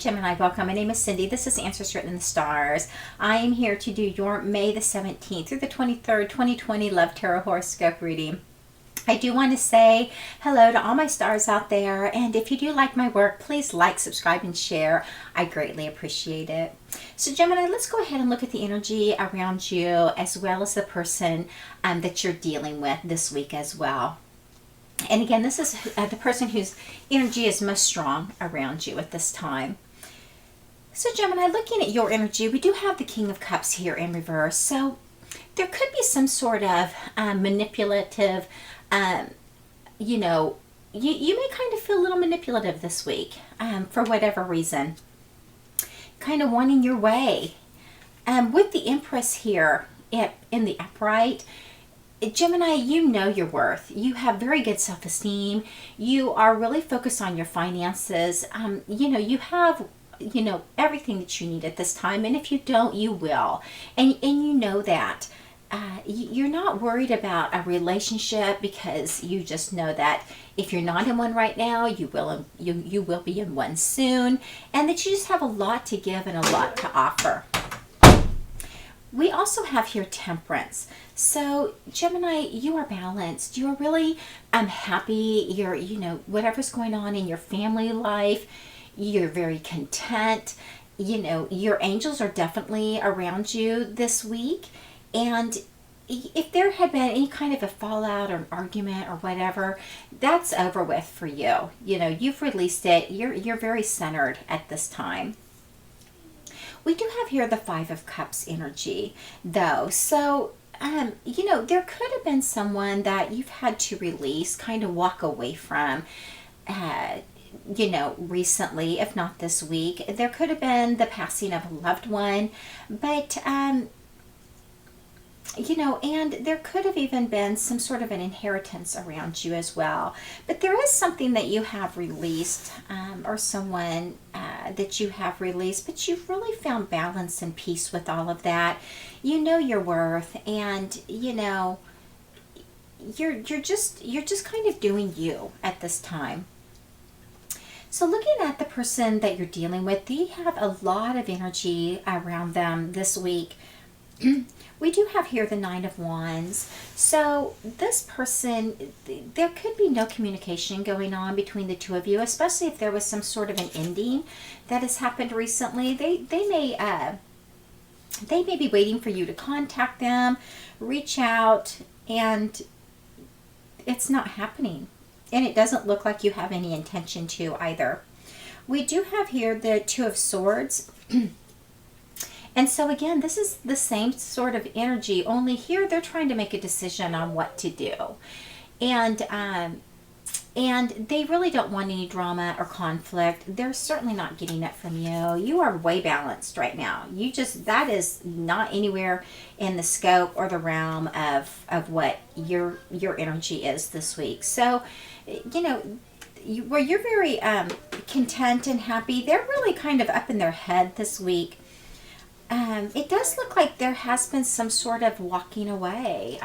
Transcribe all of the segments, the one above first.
Gemini, welcome. My name is Cindy. This is Answers Written in the Stars. I am here to do your May the 17th through the 23rd, 2020 Love Tarot Horoscope reading. I do want to say hello to all my stars out there, and if you do like my work, please like, subscribe, and share. I greatly appreciate it. So Gemini, let's go ahead and look at the energy around you as well as the person that you're dealing with this week as well. And again, this is the person whose energy is most strong around you at this time. So Gemini, looking at your energy, we do have the King of Cups here in reverse. So there could be some sort of manipulative, you may kind of feel a little manipulative this week for whatever reason. Kind of wanting your way. With the Empress here in the upright, Gemini, you know your worth. You have very good self-esteem. You are really focused on your finances. You have, everything that you need at this time. And if you don't, you will. And you know that. You're not worried about a relationship because you just know that if you're not in one right now, you will be in one soon. And that you just have a lot to give and a lot to offer. We also have here Temperance. So Gemini, you are balanced. You're really happy. You're, whatever's going on in your family life, you're very content. Your angels are definitely around you this week. And if there had been any kind of a fallout or an argument or whatever, that's over with for you. You've released it. You're very centered at this time. We do have here the Five of Cups energy, though. So, there could have been someone that you've had to release, kind of walk away from, recently, if not this week. There could have been the passing of a loved one, but, and there could have even been some sort of an inheritance around you as well. But there is something that you have released, or someone that you have released, but you've really found balance and peace with all of that. You know your worth, and you're just kind of doing you at this time. So looking at the person that you're dealing with, they have a lot of energy around them this week. We do have here the Nine of Wands. So this person, there could be no communication going on between the two of you, especially if there was some sort of an ending that has happened recently. They may be waiting for you to contact them, reach out, and it's not happening. And it doesn't look like you have any intention to either. We do have here the Two of Swords. And so again, this is the same sort of energy, only here they're trying to make a decision on what to do. And they really don't want any drama or conflict. They're certainly not getting it from you. You are way balanced right now. That is not anywhere in the scope or the realm of what your energy is this week. So, where you're very content and happy, they're really kind of up in their head this week. It does look like there has been some sort of walking away.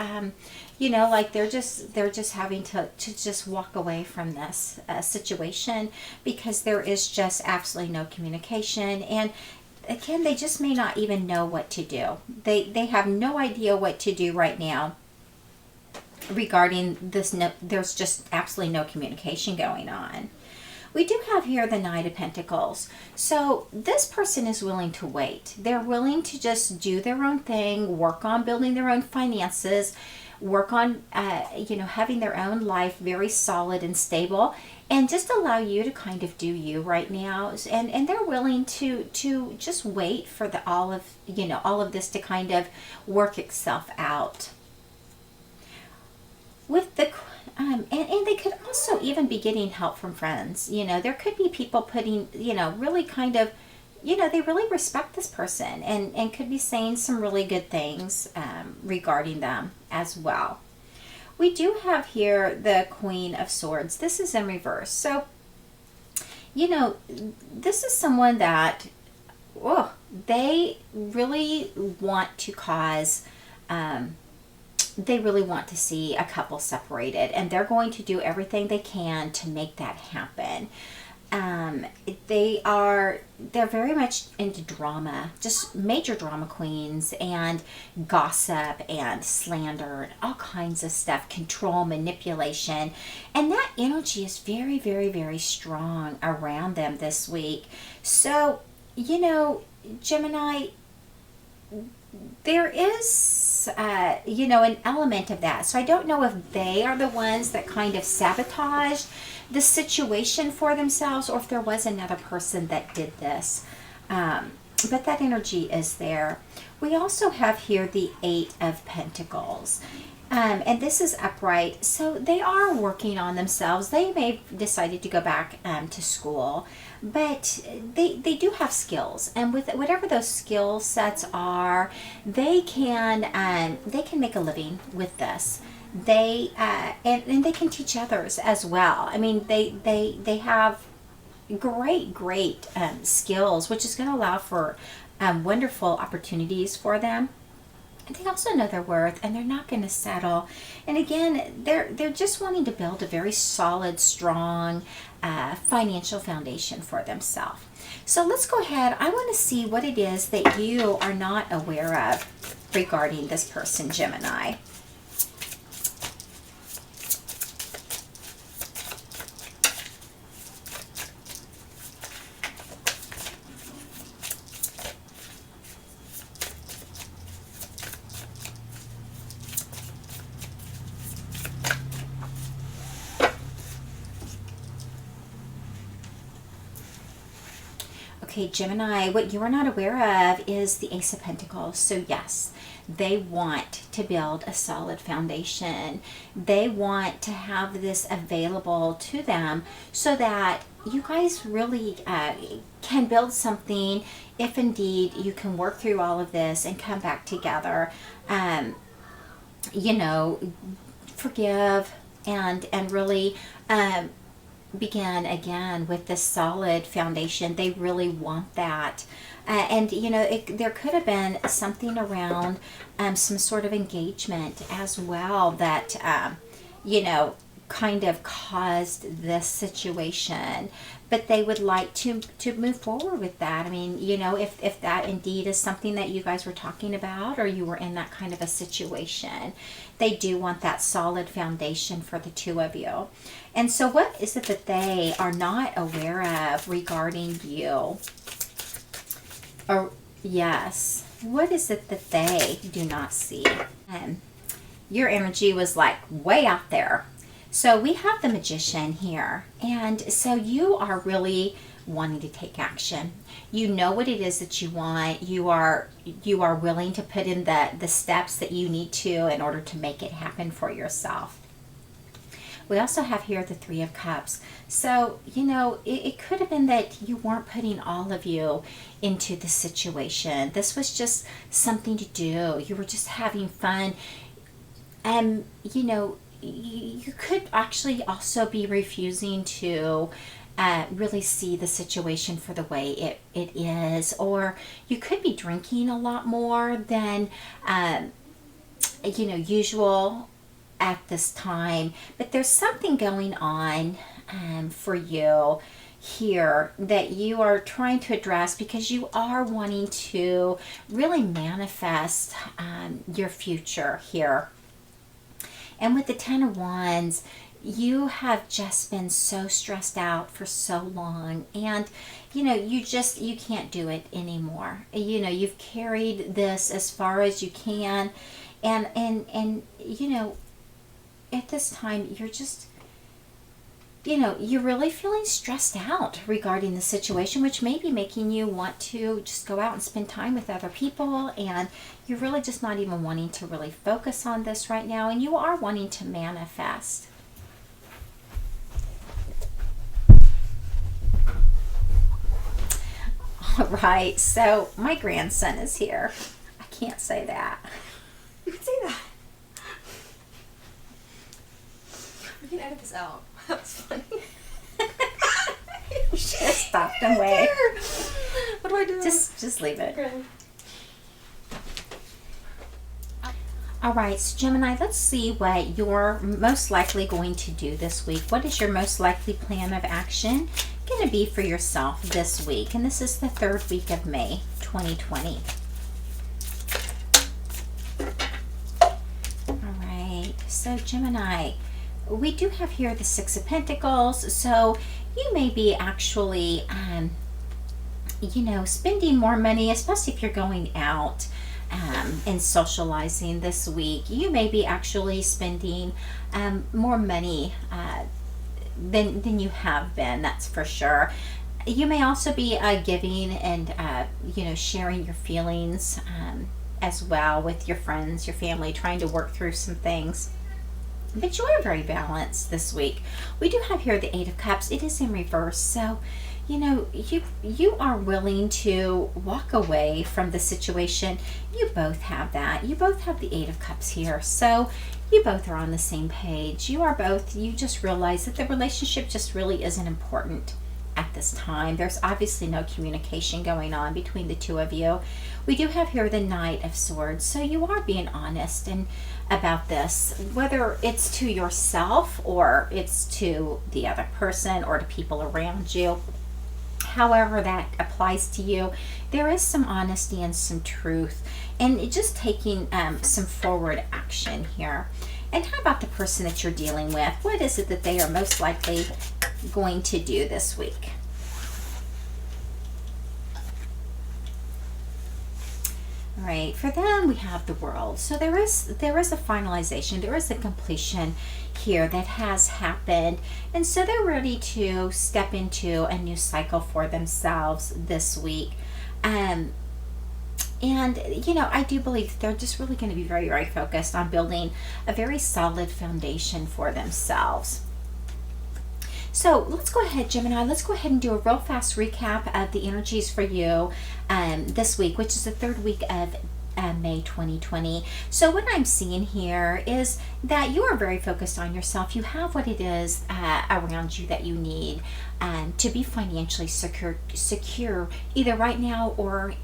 Like they're just having to just walk away from this situation because there is just absolutely no communication. And again, they just may not even know what to do. They have no idea what to do right now regarding this. There's just absolutely no communication going on. We do have here the Knight of Pentacles. So this person is willing to wait. They're willing to just do their own thing, work on building their own finances, work on, having their own life very solid and stable, and just allow you to kind of do you right now. And they're willing to just wait for all of this to kind of work itself out. With the and they could also even be getting help from friends. There could be people putting, really kind of, they really respect this person and could be saying some really good things regarding them as well. We do have here the Queen of Swords. This is in reverse. So, this is someone that, they really want to cause they really want to see a couple separated, and they're going to do everything they can to make that happen. They're very much into drama, just major drama queens, and gossip and slander and all kinds of stuff, control, manipulation. And that energy is very, very, very strong around them this week. So, Gemini, there is, an element of that. So I don't know if they are the ones that kind of sabotaged the situation for themselves, or if there was another person that did this. But that energy is there. We also have here the Eight of Pentacles. And this is upright, so they are working on themselves. They may have decided to go back to school, but they do have skills, and with whatever those skill sets are, they can make a living with this. They and they can teach others as well. I mean, they have great skills, which is going to allow for wonderful opportunities for them. They also know their worth, and they're not going to settle. And again, they're just wanting to build a very solid, strong financial foundation for themselves. So let's go ahead. I want to see what it is that you are not aware of regarding this person, Gemini. Okay, Gemini, what you are not aware of is the Ace of Pentacles. So yes, they want to build a solid foundation. They want to have this available to them so that you guys really can build something, if indeed you can work through all of this and come back together. Forgive and really begin again with this solid foundation. They really want that. There could have been something around some sort of engagement as well that, kind of caused this situation. But they would like to move forward with that. I mean, if that indeed is something that you guys were talking about, or you were in that kind of a situation, they do want that solid foundation for the two of you. And so what is it that they are not aware of regarding you? Or, yes, what is it that they do not see? Your energy was like way out there. So we have the Magician here. And so you are really wanting to take action. You know what it is that you want. You are willing to put in the steps that you need to in order to make it happen for yourself. We also have here the Three of Cups. So, it could have been that you weren't putting all of you into the situation. This was just something to do. You were just having fun. And, you could actually also be refusing to really see the situation for the way it is. Or you could be drinking a lot more than, usual at this time. But there's something going on for you here that you are trying to address, because you are wanting to really manifest your future here. And with the Ten of Wands, you have just been so stressed out for so long, and you can't do it anymore. You've carried this as far as you can, and at this time you're just you're really feeling stressed out regarding the situation, which may be making you want to just go out and spend time with other people, and you're really just not even wanting to really focus on this right now, and you are wanting to manifest. All right, so my grandson is here. I can't say that. You can say that. We can edit this out. That's funny. You should have stopped and wait. What do I do? Just leave it. Okay. All right, so Gemini, let's see what you're most likely going to do this week. What is your most likely plan of action? going to be for yourself this week? And this is the 3rd week of May 2020. All right, so Gemini, we do have here the 6 of Pentacles. So you may be actually, spending more money, especially if you're going out and socializing this week. You may be actually spending more money than you have been, that's for sure. You may also be giving and sharing your feelings as well with your friends, your family, trying to work through some things. But you are very balanced this week. We do have here the 8 of Cups. It is in reverse, so you are willing to walk away from the situation. You both have that. You both have the 8 of Cups here, so you both are on the same page. You just realize that the relationship just really isn't important at this time. There's obviously no communication going on between the two of you. We do have here the Knight of Swords, so you are being honest and about this, whether it's to yourself or it's to the other person or to people around you. However that applies to you, there is some honesty and some truth, and just taking some forward action here. And how about the person that you're dealing with? What is it that they are most likely going to do this week? All right, for them we have the World. So there is a finalization, there is a completion here that has happened, and so they're ready to step into a new cycle for themselves this week. And I do believe that they're just really going to be very, very focused on building a very solid foundation for themselves. So let's go ahead, Gemini, let's go ahead and do a real fast recap of the energies for you this week, which is the 3rd week of May 2020. So what I'm seeing here is that you are very focused on yourself. You have what it is around you that you need to be financially secure either right now or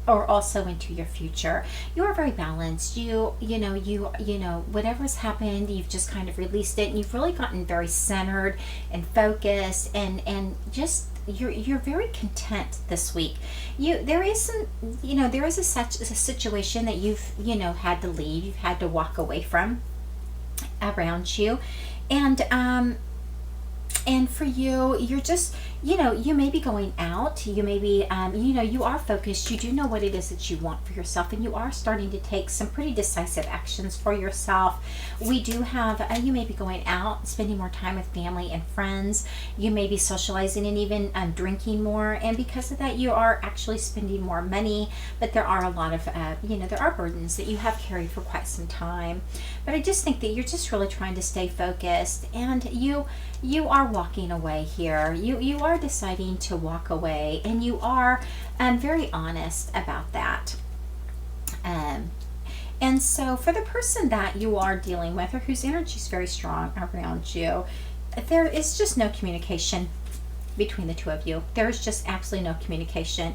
also into your future. You are very balanced. You know whatever's happened, you've just kind of released it, and you've really gotten very centered and focused, and just you're very content this week. There is a situation that you've had to leave, you've had to walk away from around you, and for you, you're just, you may be going out, you may be, you are focused, you do know what it is that you want for yourself, and you are starting to take some pretty decisive actions for yourself. We do have, you may be going out, spending more time with family and friends, you may be socializing and even drinking more, and because of that, you are actually spending more money, but there are a lot of, there are burdens that you have carried for quite some time. But I just think that you're just really trying to stay focused, and you are walking away here. You are deciding to walk away, and you are very honest about that. And so for the person that you are dealing with, or whose energy is very strong around you, there is just no communication between the two of you. There is just absolutely no communication.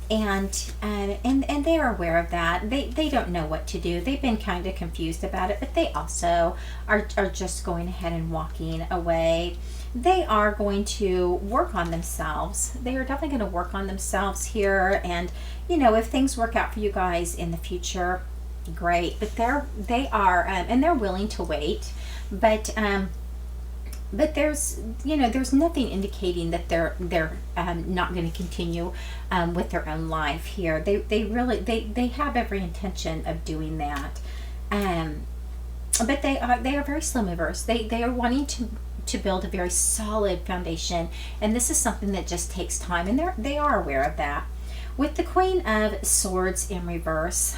And they are aware of that. They don't know what to do. They've been kind of confused about it, but they also are just going ahead and walking away. They are going to work on themselves. They are definitely going to work on themselves here, and if things work out for you guys in the future, great. But they are and they're willing to wait, but there's nothing indicating that they're not going to continue with their own life here. They have every intention of doing that, but they are very slow movers. They are wanting to build a very solid foundation, and this is something that just takes time, and they are aware of that. With the Queen of Swords in reverse,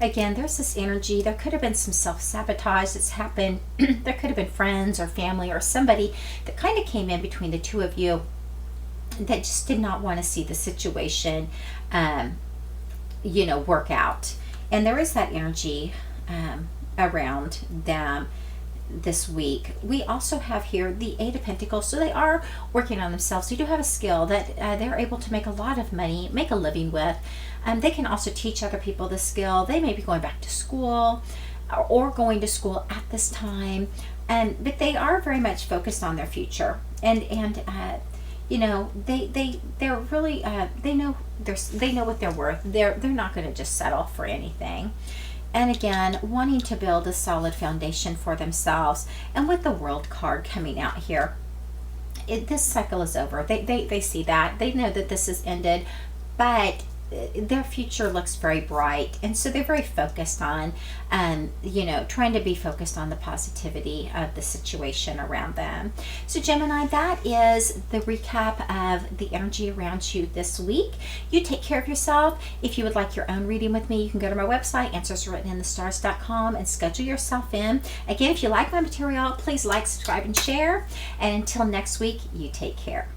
again, there's this energy. There could have been some self-sabotage that's happened. There could have been friends or family or somebody that kind of came in between the two of you that just did not want to see the situation work out. And there is that energy around them this week. We also have here the 8 of Pentacles, so they are working on themselves. So you do have a skill that they're able to make a lot of money, make a living with. They can also teach other people the skill. They may be going back to school or going to school at this time, but they are very much focused on their future, and you know, they're really they know what they're worth. They're not going to just settle for anything. And again, wanting to build a solid foundation for themselves. And with the World card coming out here, this cycle is over. They see that. They know that this has ended, but their future looks very bright, and so they're very focused on you know, trying to be focused on the positivity of the situation around them. So Gemini, that is the recap of the energy around you this week. You take care of yourself. If you would like your own reading with me, you can go to my website, answerswritteninthestars.com, and schedule yourself in. Again, if you like my material, please like, subscribe, and share. And until next week, you take care.